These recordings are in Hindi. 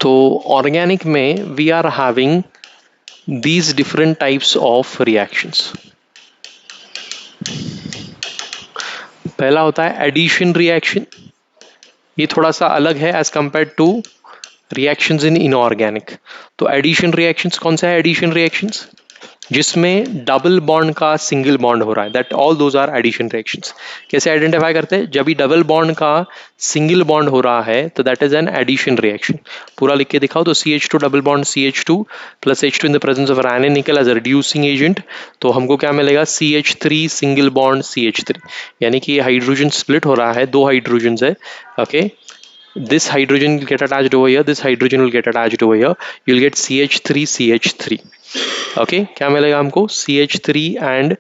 तो ऑर्गेनिक में we are having these different types of reactions. पहला होता है एडिशन रिएक्शन, ये थोड़ा सा अलग है as compare to reactions in inorganic. तो एडिशन रिएक्शंस कौन सा है? एडिशन रिएक्शंस जिसमें डबल बॉन्ड का सिंगल बॉन्ड हो रहा है, that all those are addition reactions. कैसे आइडेंटिफाई करते हैं? जब भी डबल बॉन्ड का सिंगल बॉन्ड हो रहा है तो that is an addition reaction. पूरा लिख के दिखाओ तो CH2 double bond CH2 plus H2 in the presence of ion निकल एज अ रिड्यूसिंग एजेंट, तो हमको क्या मिलेगा? CH3 सिंगल बॉन्ड CH3, यानी कि ये हाइड्रोजन स्प्लिट हो रहा है, दो हाइड्रोजन है। Okay, this hydrogen will get attached over here, this hydrogen will get attached over here, you'll get CH3 CH3. okay, क्या मिलेगा हमको? CH3 and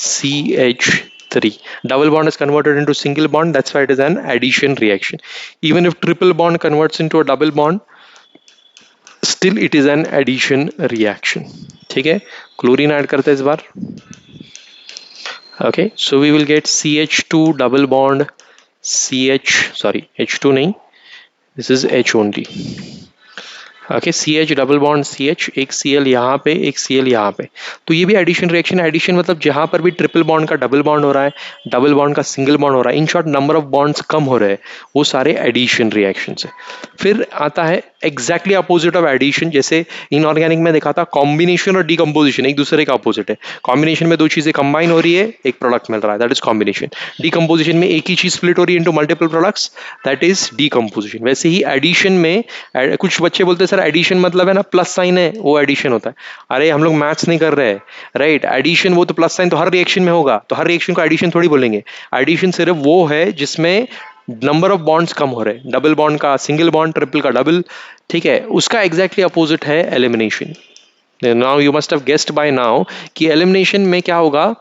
CH3. double bond is converted into single bond, that's why it is an addition reaction. Even if triple bond converts into a double bond, still it is an addition reaction. ठीक है, क्लोरीन ऐड करते हैं इस बार। okay, so we will get CH2 double bond H2 नहीं, this is H only. Okay, CH double bond CH, एक Cl यहाँ पे, एक Cl यहाँ पे, तो ये भी एडिशन रिएक्शन है। एडिशन मतलब जहाँ पर भी ट्रिपल बॉन्ड का डबल बॉन्ड हो रहा है, डबल बॉन्ड का सिंगल बॉन्ड हो रहा है, in short number of bonds कम हो रहे हैं, वो सारे एडिशन रिएक्शन है। फिर आता है एग्जैक्टली अपोजिट ऑफ एडिशन, जैसे इनऑर्गेनिक में देखा था कॉम्बिनेशन और डीकम्पोजिशन एक दूसरे का अपोजिट है। कॉम्बिनेशन में दो चीजें कंबाइन हो रही है, एक प्रोडक्ट मिल रहा है, दैट इज कॉम्बिनेशन। डीकम्पोजिशन में एक ही चीज स्प्लिट हो रही है into multiple products, that is decomposition. वैसे ही एडिशन में कुछ बच्चे बोलते हैं सर एडिशन मतलब है ना प्लस साइन है, वो एडिशन होता है। अरे हम लोग मैथ्स नहीं कर रहे हैं, राइट? एडिशन वो तो प्लस साइन तो हर रिएक्शन में होगा, तो हर रिएक्शन को एडिशन थोड़ी बोलेंगे। एडिशन सिर्फ वो है जिसमें नंबर ऑफ बॉन्ड्स कम हो रहे हैं, डबल बॉन्ड का सिंगल बॉन्ड, ट्रिपल का डबल, ठीक है। उसका एग्जैक्टली अपोजिट है elimination. Now you must have guessed by now कि एलिमिनेशन में क्या होगा?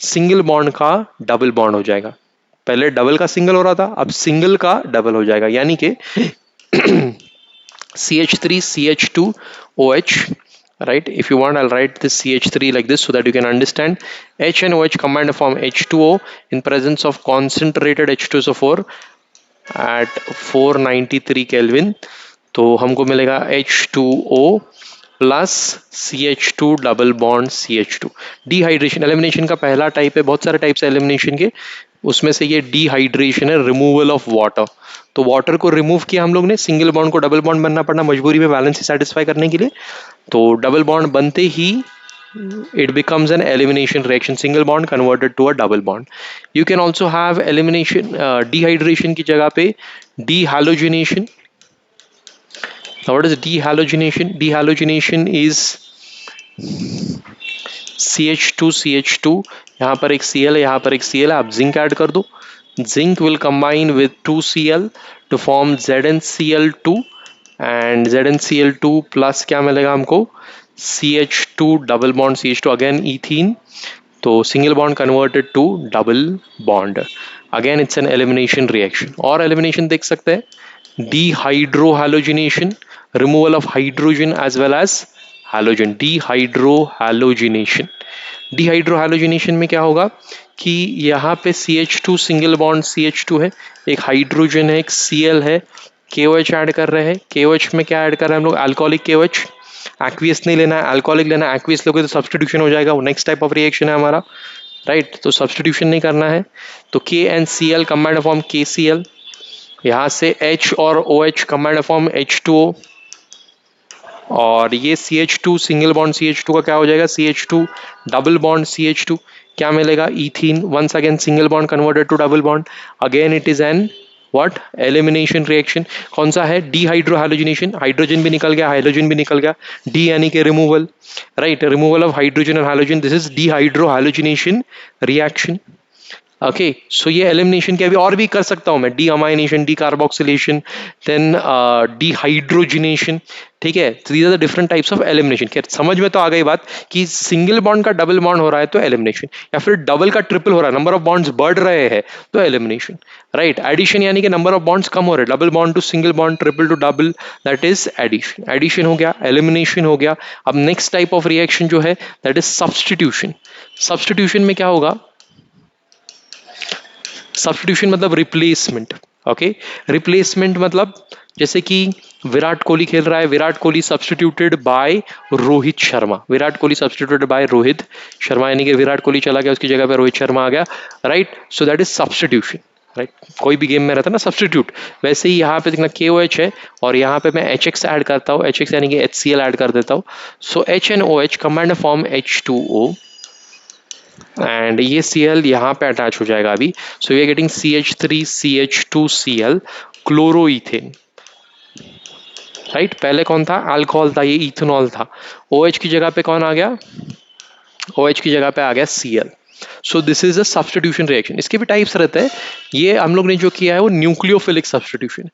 सिंगल बॉन्ड का डबल बॉन्ड हो जाएगा। पहले डबल का सिंगल हो रहा था, अब सिंगल का डबल हो जाएगा, यानी कि CH3 CH2 OH, right? If you want, I'll write this CH3 like this so that you can understand. H and OH combined to form H2O in presence of concentrated H2SO4 at 493 Kelvin. तो हमको मिलेगा H2O plus CH2 double bond CH2। Dehydration elimination का पहला टाइप है, बहुत सारे टाइप्स है एलिमिनेशन के, उसमें से ये डिहाइड्रेशन है, रिमूवल ऑफ वाटर। तो वाटर को रिमूव किया हम लोग ने, सिंगल बॉन्ड को डबल बॉन्ड बनना पड़ा मजबूरी में बैलेंस सेटिस्फाई करने के लिए। तो डबल बॉन्ड बनते ही it becomes an elimination reaction, single bond converted to a double bond. You can also have elimination dehydration की जगह पे dehalogenation. Now what is dehalogenation? Dehalogenation is CH2 CH2, यहाँ पर एक Cl है, यहाँ पर एक Cl है, आप जिंक ऐड कर दो, zinc will combine with 2Cl to form ZnCl2 and ZnCl2 plus क्या मिलेगा हमको? CH2 double bond CH2, again ethene, तो single bond converted to double bond, again it's an elimination reaction. और एलिमिनेशन देख सकते हैं, dehydrohalogenation, removal of hydrogen as well as halogen, dehydrohalogenation। dehydrohalogenation में क्या होगा कि यहाँ पे CH2 सिंगल बॉन्ड CH2 है, एक हाइड्रोजन है, एक Cl है, KOH ऐड कर रहे हैं। KOH में क्या ऐड कर रहे हैं हम लोग? Alcoholic KOH। एक्वियस नहीं लेना है, अल्कोहलिक लेना है। एक्वियस लोगे तो सब्स्टिट्यूशन हो जाएगा, वो नेक्स्ट टाइप ऑफ रिएक्शन है हमारा, राइट? तो सब्स्टिट्यूशन नहीं करना है। तो K and Cl combined form KCl, यहाँ से H और OH कंबाइंड फॉर्म H2O, और ये CH2 सिंगल बॉन्ड CH2 का क्या हो जाएगा? CH2 डबल बॉन्ड CH2, क्या मिलेगा? Ethene, once again single bond converted to double bond, again it is an what? Elimination reaction. कौन सा है? डिहाइड्रोहैलोजिनेशन, हाइड्रोजन भी निकल गया, हाइड्रोजन भी निकल गया, डी यानी कि removal, right? Removal of hydrogen and hydrogen, this is dehydrohalogenation reaction. Okay, so ये एलिमिनेशन के अभी और भी कर सकता हूं मैं, deamination, decarboxylation, then dehydrogenation, ठीक है? तो these are the different types of elimination. समझ में तो आ गई बात कि सिंगल बॉन्ड का डबल बॉन्ड हो रहा है तो एलिमिनेशन, या फिर डबल का ट्रिपल हो रहा है, नंबर ऑफ बॉन्ड्स बढ़ रहे हैं तो एलिमिनेशन, राइट? एडिशन यानी कि नंबर ऑफ बॉन्ड्स कम हो रहे हैं, double bond to single bond, triple to double, that is addition. Addition हो गया, एलिमिनेशन हो गया। अब नेक्स्ट टाइप ऑफ रिएक्शन जो है दैट इज सब्स्टिट्यूशन। सब्स्टिट्यूशन में क्या होगा? सब्स्टिट्यूशन मतलब रिप्लेसमेंट। ओके, रिप्लेसमेंट मतलब जैसे कि विराट कोहली खेल रहा है, Virat Kohli substituted by Rohit Sharma, Virat Kohli substituted by Rohit Sharma, यानी कि विराट कोहली चला गया, उसकी जगह पे रोहित शर्मा आ गया, right. So that is substitution, right. कोई भी गेम में रहता है ना सब्स्टिट्यूट, वैसे ही यहाँ पे देखना KOH है और यहाँ पे मैं HX ऐड करता हूँ, HX यानी कि HCl ऐड कर देता हूँ। So H and OH combined form H2O and ये Cl यहाँ पे अटैच हो जाएगा अभी। So we are getting CH3CH2Cl chloroethane, right. पहले कौन था, अल्कोहल था, ये इथेनॉल था। OH की जगह पे कौन आ गया, OH की जगह पे आ गया Cl। So this is a substitution reaction. इसके भी टाइप्स रहते हैं, ये हम लोग ने जो किया है वो न्यूक्लियोफिलिक सब्स्टिट्यूशन।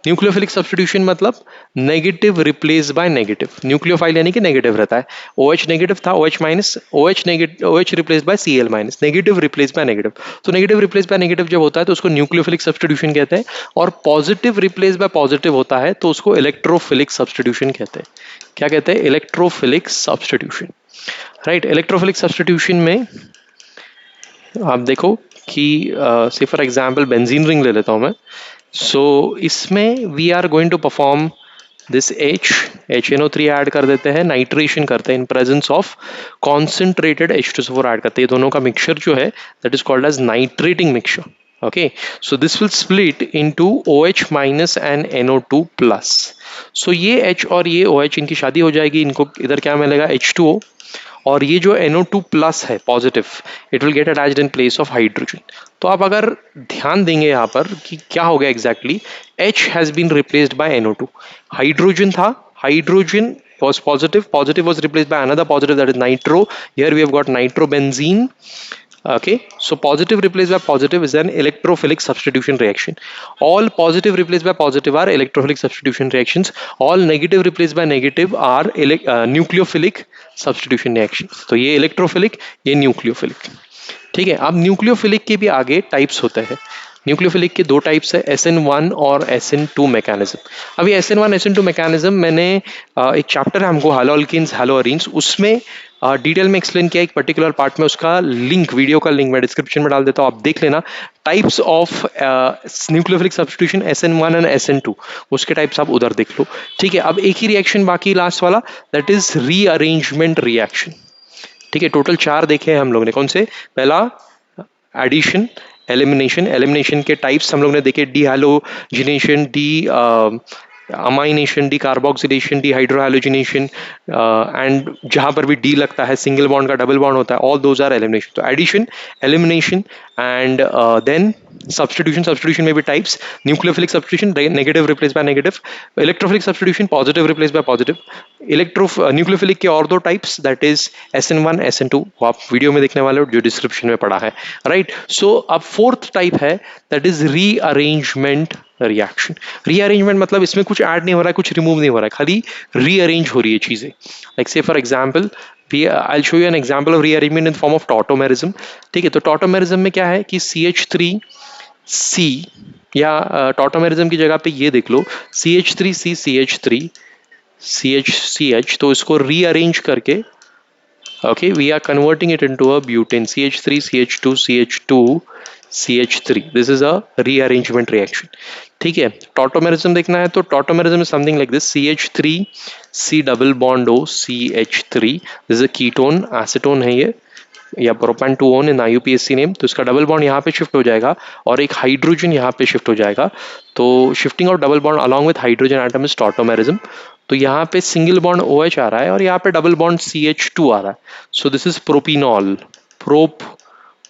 न्यूक्लियोफिलिक सब्स्टिट्यूशन मतलब negative replace by negative, nucleophile यानी कि नेगेटिव रहता है। OH नेगेटिव था, OH minus, OH negative, OH replace by Cl minus, negative replace by negative. तो नेगेटिव रिप्लेस बाय नेगेटिव जब होता है तो उसको न्यूक्लियोफिलिक सब्स्टिट्यूशन कहते हैं, और पॉजिटिव रिप्लेस बाय पॉजिटिव होता है तो उसको इलेक्ट्रोफिलिक सब्स्टिट्यूशन कहते हैं। क्या कहते हैं, electrophilic substitution, right. Electrophilic substitution में आप देखो कि से फॉर एग्जांपल बेंजीन रिंग ले लेता हूं मैं। सो इसमें we are going to perform this HNO3 add कर देते हैं, नाइट्रेशन करते हैं in presence of concentrated H2SO4 add करते हैं। दोनों का मिक्सचर जो है that is called as nitrating mixture, okay. So this will split into OH minus and NO2 plus. So ये H और ये OH इनकी शादी हो जाएगी, इनको इधर क्या मिलेगा, H2O, और ये जो NO2 प्लस है positive, it will get attached in place of hydrogen. तो आप अगर ध्यान देंगे यहाँ पर कि क्या हो गया exactly, H has been replaced by NO2, hydrogen था, hydrogen was positive, positive was replaced by another positive, that is nitro. Here we have got nitrobenzene, okay. So positive replaced by positive is an electrophilic substitution reaction. All positive replaced by positive are electrophilic substitution reactions, all negative replaced by negative are nucleophilic substitution reactions. तो ये electrophilic, ये nucleophilic, ठीक है। अब न्यूक्लियोफिलिक के भी आगे टाइप्स होते हैं। न्यूक्लियोफिलिक के दो टाइप्स है, SN1 और SN2 मैकेनिज्म। अभी SN1 SN2 मैकेनिज्म मैंने एक चैप्टर है हमको हैलोअल्कीन्स हैलोअरीन्स, उसमें डिटेल में एक्सप्लेन किया एक पर्टिकुलर पार्ट में, उसका लिंक, वीडियो का लिंक मैं डिस्क्रिप्शन में डाल देता हूँ, आप देख लेना। Types of nucleophilic substitution SN1 and SN2, उसके टाइप्स आप उधर देख लो, ठीक है। अब एक ही रिएक्शन बाकी लास्ट वाला, दैट इज रीअरेंजमेंट रिएक्शन, ठीक है। टोटल 4 देखे हैं हम लोग ने, कौन से, पहला एडिशन, एलिमिनेशन, एलिमिनेशन के टाइप्स हम लोग ने देखे, dehalogenation, amination, decarboxylation, dehydrohalogenation, and जहां पर भी डी लगता है सिंगल बॉन्ड का डबल बॉन्ड होता है, ऑल दोज आर एलिमिनेशन। तो addition, elimination and then substitution. Substitution में भी types, nucleophilic substitution, negative replace by negative, electrophilic substitution, positive replace by positive. Nucleophilic के और दो types, that is SN1 SN2, वो आप वीडियो में देखने वाले हो जो डिस्क्रिप्शन में पढ़ा है, राइट। सो अब फोर्थ टाइप है that is rearrangement reaction. Rearrangement मतलब इसमें कुछ ऐड नहीं हो रहा है, कुछ रिमूव नहीं हो रहा है, खाली रीअरेंज हो रही है चीजें। लाइक से for example I'll show you an example of rearrangement in the form of tautomerism, ठीक है। तो tautomerism में क्या है कि CH3C, या tautomerism की जगह पे ये देख लो CH3C CH3 CH, तो इसको रीअरेंज करके, okay, we are converting it into a butane, CH3 CH2 CH2 CH3. This is a rearrangement reaction, ठीक है। टॉटोमेरिज्म देखना है तो tautomerism is something like this, CH3 C double bond O CH3, this is a ketone, acetone है ये, या propane two own in IUPAC name. तो इसका डबल बॉन्ड यहाँ पे शिफ्ट हो जाएगा और एक हाइड्रोजन यहाँ पे शिफ्ट हो जाएगा। तो shifting of double bond along with hydrogen atom is tautomerism. तो यहाँ पे सिंगल बॉन्ड OH आ रहा है और यहाँ पे डबल बॉन्ड CH2 आ रहा है। So this is propenol, prop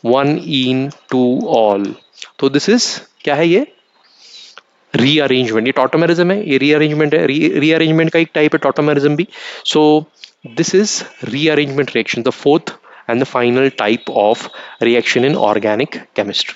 1ene2ol। तो दिस इज क्या है, ये रीअरेंजमेंट, ये टॉटोमेरिज्म है, ये रीअरेंजमेंट है, रीअरेंजमेंट का एक टाइप है टॉटोमेरिज्म भी। सो this is rearrangement reaction, the fourth and the final type of reaction in organic chemistry.